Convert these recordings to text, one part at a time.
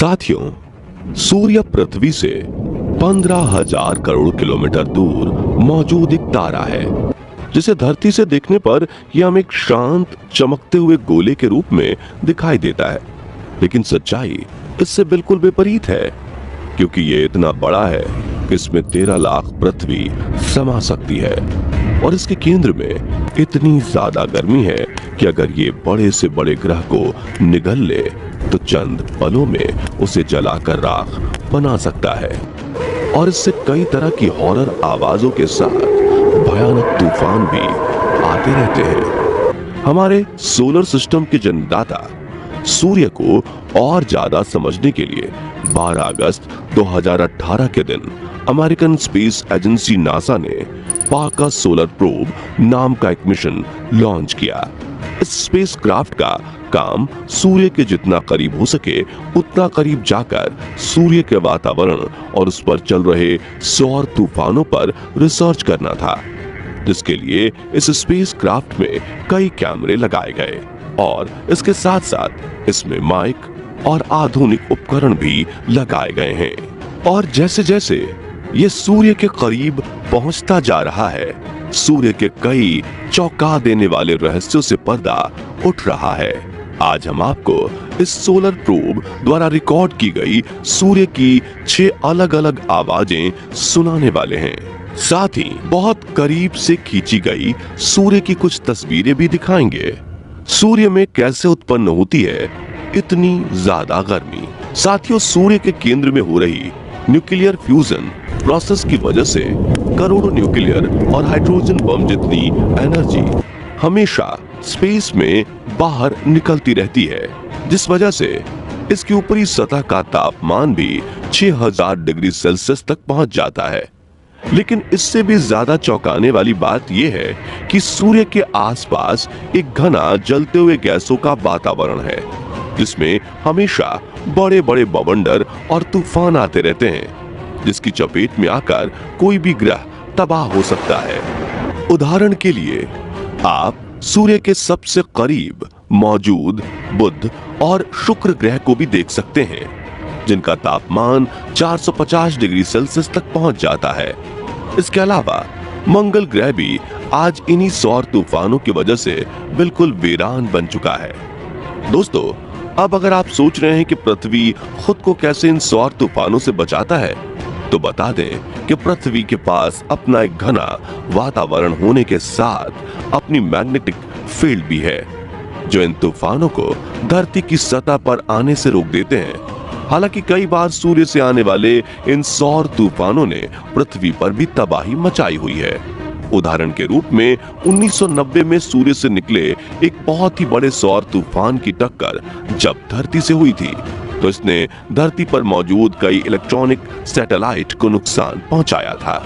साथियों, सूर्य पृथ्वी से 15,000 करोड़ किलोमीटर दूर मौजूद एक तारा है जिसे धरती से देखने पर यह हमें एक शांत चमकते हुए गोले के रूप में दिखाई देता है। लेकिन सच्चाई इससे बिल्कुल विपरीत है, क्योंकि ये इतना बड़ा है कि इसमें 13 लाख पृथ्वी समा सकती है और इसके केंद्र में इतनी ज्यादा गर्मी है कि अगर ये बड़े से बड़े ग्रह को निगल ले तो चंद पलों में उसे जलाकर राख बना सकता है। और इससे कई तरह की हॉरर आवाजों के साथ भयानक तूफान भी आते रहते हैं। हमारे सोलर सिस्टम के जन्मदाता सूर्य को और ज्यादा समझने के लिए 12 अगस्त 2018 के दिन अमेरिकन स्पेस एजेंसी नासा ने पार्कर सोलर प्रोब नाम का एक मिशन लॉन्च किया। इस स्पेसक्राफ्ट का काम सूर्य के जितना करीब हो सके उतना करीब जाकर सूर्य के वातावरण और उस पर चल रहे सौर तूफानों पर रिसर्च करना था, जिसके लिए इस स्पेसक्राफ्ट में कई कैमरे लगाए गए और इसके साथ साथ इसमें माइक और आधुनिक उपकरण भी लगाए गए हैं। और जैसे जैसे ये सूर्य के करीब पहुंचता जा रहा है, सूर्य के कई चौंका देने वाले रहस्यों से पर्दा उठ रहा है। आज हम आपको इस सोलर प्रोब द्वारा रिकॉर्ड की गई सूर्य की 6 अलग अलग आवाजें सुनाने वाले हैं। साथ ही बहुत करीब से खींची गई सूर्य की कुछ तस्वीरें भी दिखाएंगे। सूर्य में कैसे उत्पन्न होती है इतनी ज्यादा गर्मी। साथियों, सूर्य के केंद्र में हो रही न्यूक्लियर फ्यूजन प्रोसेस की वजह से करोड़ों न्यूक्लियर और हाइड्रोजन बम जितनी एनर्जी हमेशा स्पेस में बाहर निकलती रहती है, जिस वजह से इसकी ऊपरी सतह का तापमान भी 6000 डिग्री सेल्सियस तक पहुंच जाता है। लेकिन इससे भी ज्यादा चौंकाने वाली बात यह है कि सूर्य के आसपास एक घना जलते हुए गैसों का वातावरण है, जिसमें हमेशा बड़े बड़े बवंडर और तूफान आते रहते हैं, जिसकी चपेट में आकर कोई भी ग्रह तबाह हो सकता है। उदाहरण के लिए आप सूर्य के सबसे करीब मौजूद बुध और शुक्र ग्रह को भी देख सकते हैं, जिनका तापमान 450 डिग्री सेल्सियस तक पहुंच जाता है। इसके अलावा मंगल ग्रह भी आज इन्हीं सौर तूफानों की वजह से बिल्कुल वीरान बन चुका है। दोस्तों, अब अगर आप सोच रहे हैं कि पृथ्वी खुद को कैसे इन सौर तूफानों से बचाता है, तो बता दें कि पृथ्वी के पास अपना एक घना वातावरण होने के साथ अपनी मैग्नेटिक फील्ड भी है, जो इन तूफानों को धरती की सतह पर आने से रोक देते हैं। हालांकि कई बार सूर्य से आने वाले इन सौर तूफानों ने पृथ्वी पर भी तबाही मचाई हुई है। उदाहरण के रूप में 1990 में सूर्य से निकले एक बहुत ही बड़े सौर तूफान की टक्कर जब धरती से हुई थी, तो इसने धरती पर मौजूद कई इलेक्ट्रॉनिक सैटेलाइट को नुकसान पहुंचाया था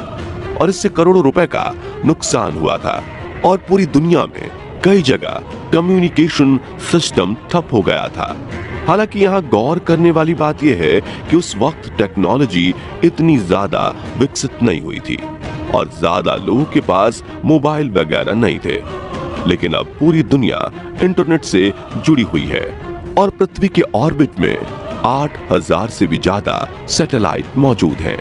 और इससे करोड़ों रुपए का नुकसान हुआ था और पूरी दुनिया में कई जगह कम्युनिकेशन सिस्टम ठप हो गया था। हालांकि यहाँ गौर करने वाली बात यह है कि उस वक्त टेक्नोलॉजी इतनी ज्यादा विकसित नहीं हुई थी और ज्यादा लोगों के पास मोबाइल वगैरह नहीं थे। लेकिन अब पूरी दुनिया इंटरनेट से जुड़ी हुई है और पृथ्वी के ऑर्बिट में 8000 से भी ज्यादा सैटेलाइट मौजूद हैं।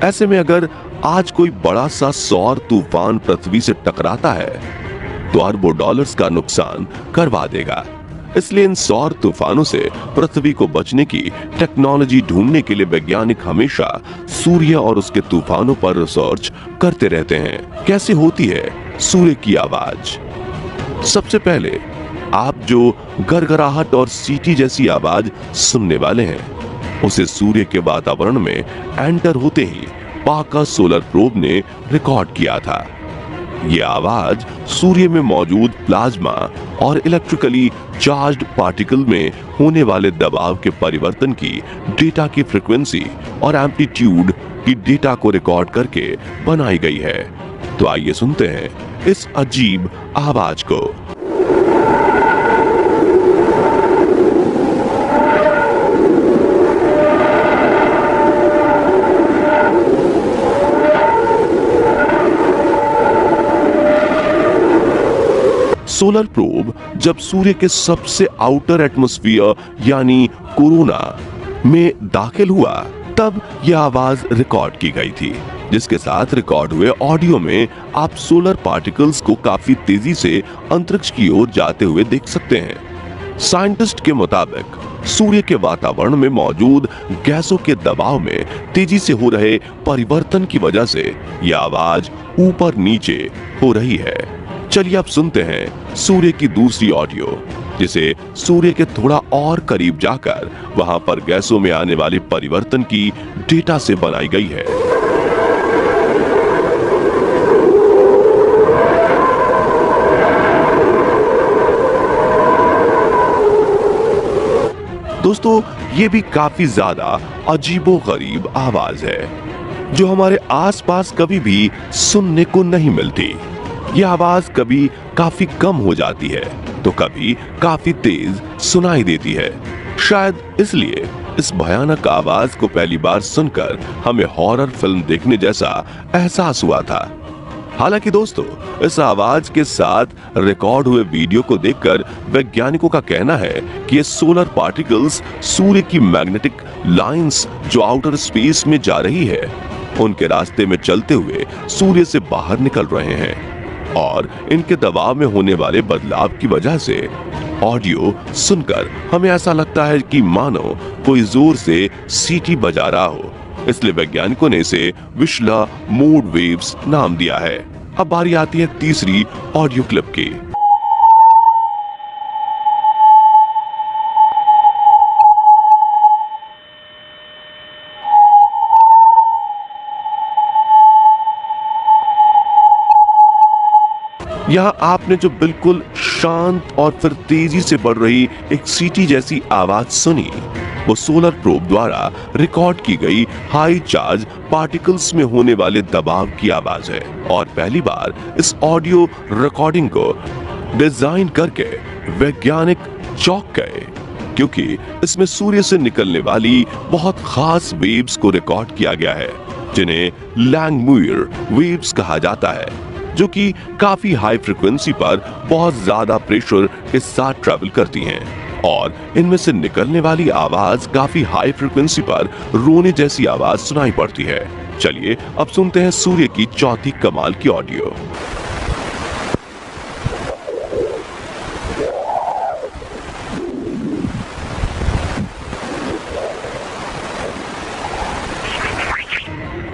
ऐसे में अगर आज कोई बड़ा सा सौर तूफान पृथ्वी से टकराता है तो अरबों डॉलर्स का नुकसान करवा देगा। इसलिए इन सौर तूफानों से पृथ्वी को बचने की टेक्नोलॉजी ढूंढने के लिए वैज्ञानिक हमेशा सूर्य और उसके तूफानों पर रिसर्च करते रहते हैं। कैसे होती है सूर्य की आवाज? सबसे पहले आप जो गरगराहट और सीटी जैसी आवाज सुनने वाले हैं, उसे सूर्य के वातावरण में एंटर होते ही पार्कर सोलर प्रोब ने रिकॉर्ड किया था। ये आवाज सूर्य में मौजूद प्लाज्मा और इलेक्ट्रिकली चार्ज्ड पार्टिकल में होने वाले दबाव के परिवर्तन की डेटा की फ्रीक्वेंसी और एम्पलीट्यूड की डेटा को रिकॉर्ड करके बनाई गई है। तो आइए सुनते हैं इस अजीब आवाज को। सोलर प्रोब जब सूर्य के सबसे आउटर एटमॉस्फेयर यानी कोरोना में दाखिल हुआ तब यह आवाज रिकॉर्ड की गई थी, जिसके साथ रिकॉर्ड हुए ऑडियो में आप सोलर पार्टिकल्स को काफी तेजी से अंतरिक्ष की ओर जाते हुए देख सकते हैं। साइंटिस्ट के मुताबिक सूर्य के वातावरण में मौजूद गैसों के दबाव में तेजी से हो रहे परिवर्तन की वजह से यह आवाज ऊपर नीचे हो रही है। चलिए अब सुनते हैं सूर्य की दूसरी ऑडियो, जिसे सूर्य के थोड़ा और करीब जाकर वहां पर गैसों में आने वाले परिवर्तन की डेटा से बनाई गई है। दोस्तों, ये भी काफी ज्यादा अजीबोगरीब आवाज है जो हमारे आसपास कभी भी सुनने को नहीं मिलती। यह आवाज कभी काफी कम हो जाती है तो कभी काफी तेज सुनाई देती है। शायद इसलिए इस भयानक आवाज को पहली बार सुनकर हमें हॉरर फिल्म देखने जैसा एहसास हुआ था। हालांकि दोस्तों, इस आवाज के साथ रिकॉर्ड हुए वीडियो को देखकर वैज्ञानिकों का कहना है कि ये सोलर पार्टिकल्स सूर्य की मैग्नेटिक लाइंस जो आउटर स्पेस में जा रही है, उनके रास्ते में चलते हुए सूर्य से बाहर निकल रहे हैं और इनके दबाव में होने वाले बदलाव की वजह से ऑडियो सुनकर हमें ऐसा लगता है कि मानो कोई जोर से सीटी बजा रहा हो। इसलिए वैज्ञानिकों ने इसे विशला मोड वेव्स नाम दिया है। अब बारी आती है तीसरी ऑडियो क्लिप की। यहाँ आपने जो बिल्कुल शांत और फिर तेजी से बढ़ रही एक सीटी जैसी आवाज सुनी, वो सोलर प्रोब द्वारा रिकॉर्ड की गई हाई चार्ज पार्टिकल्स में होने वाले दबाव की आवाज है। और पहली बार इस ऑडियो रिकॉर्डिंग को डिजाइन करके वैज्ञानिक चौंक गए, क्योंकि इसमें सूर्य से निकलने वाली बहुत खास वेव्स को रिकॉर्ड किया गया है, जिन्हें लैंगमुइर वेव्स कहा जाता है, जो कि काफी हाई फ्रिक्वेंसी पर बहुत ज्यादा प्रेशर के साथ ट्रैवल करती हैं और इनमें से निकलने वाली आवाज काफी हाई फ्रिक्वेंसी पर रोने जैसी आवाज सुनाई पड़ती है। चलिए अब सुनते हैं सूर्य की चौथी कमाल की ऑडियो।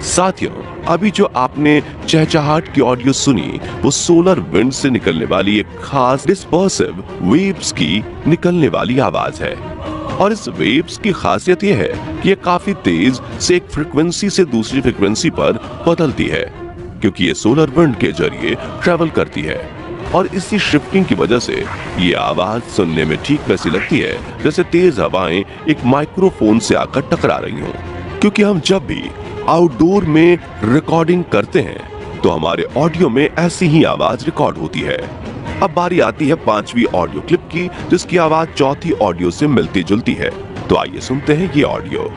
साथियों, अभी जो आपने चहचहाट की ऑडियो सुनी, वो सोलर विंड से निकलने वाली एक खास डिस्पर्सिव वेव्स की निकलने वाली आवाज है। और इस वेव्स की खासियत यह है कि ये काफी तेज से एक फ्रीक्वेंसी से दूसरी फ्रीक्वेंसी पर बदलती है, क्योंकि ये सोलर विंड के जरिए ट्रेवल करती है। और इसी शिफ्टिंग की वजह से ये आवाज सुनने में ठीक वैसी लगती है जैसे तेज हवाएं एक माइक्रोफोन से आकर टकरा रही हों। क्योंकि हम जब भी आउटडोर में रिकॉर्डिंग करते हैं तो हमारे ऑडियो में ऐसी ही आवाज रिकॉर्ड होती है। अब बारी आती है पांचवी ऑडियो क्लिप की, जिसकी आवाज चौथी ऑडियो से मिलती जुलती है। तो आइए सुनते हैं ये ऑडियो।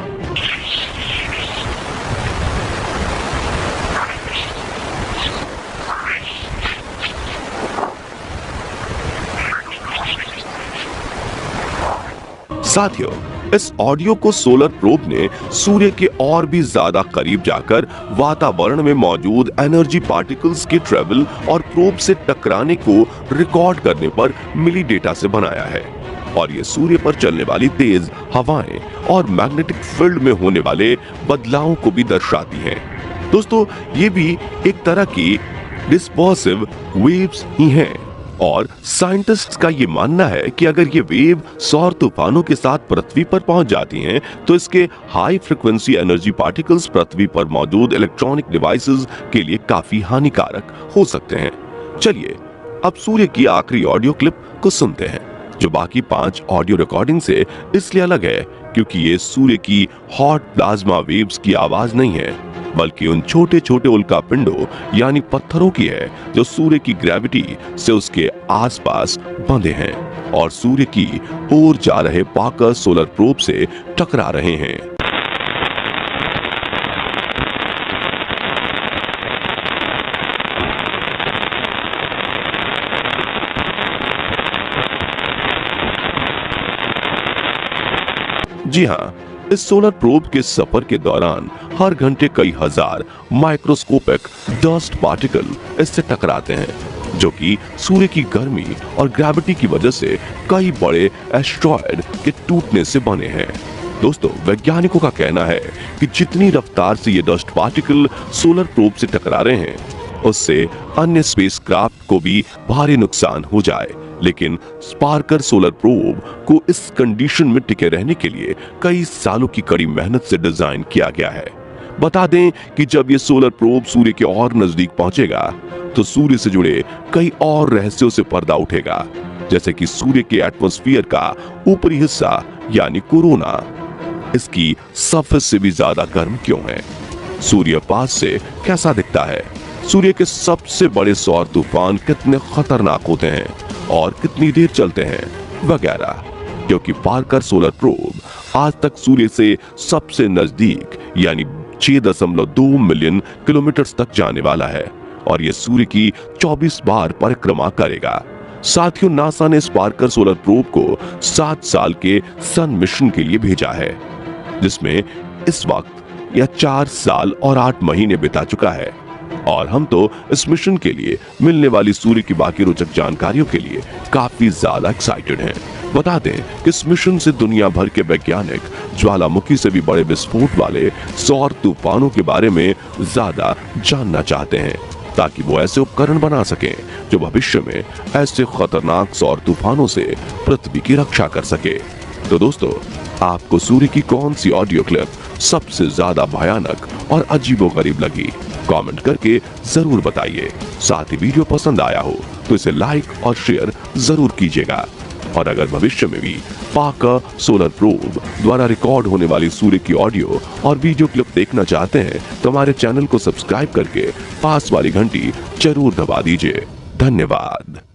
साथियों, इस ऑडियो को सोलर प्रोब ने सूर्य के और भी ज्यादा करीब जाकर वातावरण में मौजूद एनर्जी पार्टिकल्स के ट्रेवल और प्रोब से टकराने को रिकॉर्ड करने पर मिली डेटा से बनाया है। और ये सूर्य पर चलने वाली तेज हवाएं और मैग्नेटिक फील्ड में होने वाले बदलावों को भी दर्शाती हैं। दोस्तों, ये भी एक तरह की डिस्पर्सिव वेव्स ही हैं। और साइंटिस्ट्स का ये मानना है कि अगर ये वेव सौर तूफानों के साथ पृथ्वी पर पहुंच जाती हैं, तो इसके हाई फ्रीक्वेंसी एनर्जी पार्टिकल्स पृथ्वी पर मौजूद इलेक्ट्रॉनिक डिवाइसेस के लिए काफी हानिकारक हो सकते हैं। चलिए अब सूर्य की आखिरी ऑडियो क्लिप को सुनते हैं, जो बाकी 5 ऑडियो रिकॉर्डिंग से इसलिए अलग है क्योंकि ये सूर्य की हॉट प्लाज्मा वेव्स की आवाज नहीं है, बल्कि उन छोटे छोटे उल्का पिंडों यानी पत्थरों की है जो सूर्य की ग्रेविटी से उसके आसपास बंधे हैं और सूर्य की ओर जा रहे पार्कर सोलर प्रोब से टकरा रहे हैं। जी हाँ, इस सोलर प्रोब के सफर के दौरान हर घंटे कई हजार माइक्रोस्कोपिक डस्ट पार्टिकल इससे टकराते हैं, जो कि सूर्य की गर्मी और ग्रेविटी की वजह से कई बड़े एस्टेरॉयड के टूटने से बने हैं। दोस्तों, वैज्ञानिकों का कहना है कि जितनी रफ्तार से ये डस्ट पार्टिकल सोलर प्रोब से टकरा रहे हैं, उससे अन्य स्पेसक्राफ्ट को भी भारी नुकसान हो जाए। लेकिन स्पार्कर सोलर प्रोब को इस कंडीशन में टिके रहने के लिए कई सालों की कड़ी मेहनत से डिजाइन किया गया है। बता दें कि जब ये सोलर प्रोब सूर्य के और नजदीक पहुंचेगा तो सूर्य से जुड़े कई और रहस्यों से पर्दा उठेगा, जैसे कि सूर्य के एटमॉस्फेयर का ऊपरी हिस्सा यानी कोरोना, इसकी सरफेस से भी ज्यादा गर्म क्यों है, सूर्य पास से कैसा दिखता है, सूर्य के सबसे बड़े सौर तूफान कितने खतरनाक होते हैं और कितनी देर चलते हैं वगैरह। क्योंकि पार्कर सोलर प्रोब आज तक सूर्य से सबसे नजदीक यानी 6.2 मिलियन किलोमीटर तक जाने वाला है और यह सूर्य की 24 बार परिक्रमा करेगा। साथियों, नासा ने स्पार्कर सोलर प्रोब को 7 साल के सन मिशन के लिए भेजा है, जिसमें इस वक्त यह 4 साल और 8 महीने बिता चुका है और हम तो इस मिशन के लिए मिलने वाली सूर्य की बाकी रोचक जानकारियों के लिए काफी ज्यादा एक्साइटेड हैं। बता दें कि इस मिशन से दुनिया भर के वैज्ञानिक ज्वालामुखी से भी बड़े विस्फोट वाले सौर तूफानों के बारे में ज्यादा जानना चाहते हैं, ताकि वो ऐसे उपकरण बना सकें जो भविष्य में ऐसे खतरनाक सौर तूफानों से पृथ्वी की रक्षा कर सके। तो दोस्तों, आपको सूर्य की कौन सी ऑडियो क्लिप सबसे ज्यादा भयानक और अजीबोगरीब लगी, कमेंट करके जरूर बताइए। साथ ही वीडियो पसंद आया हो तो इसे लाइक और शेयर जरूर कीजिएगा। और अगर भविष्य में भी पार्कर सोलर प्रोब द्वारा रिकॉर्ड होने वाली सूर्य की ऑडियो और वीडियो क्लिप देखना चाहते हैं तो हमारे चैनल को सब्सक्राइब करके पास वाली घंटी जरूर दबा दीजिए। धन्यवाद।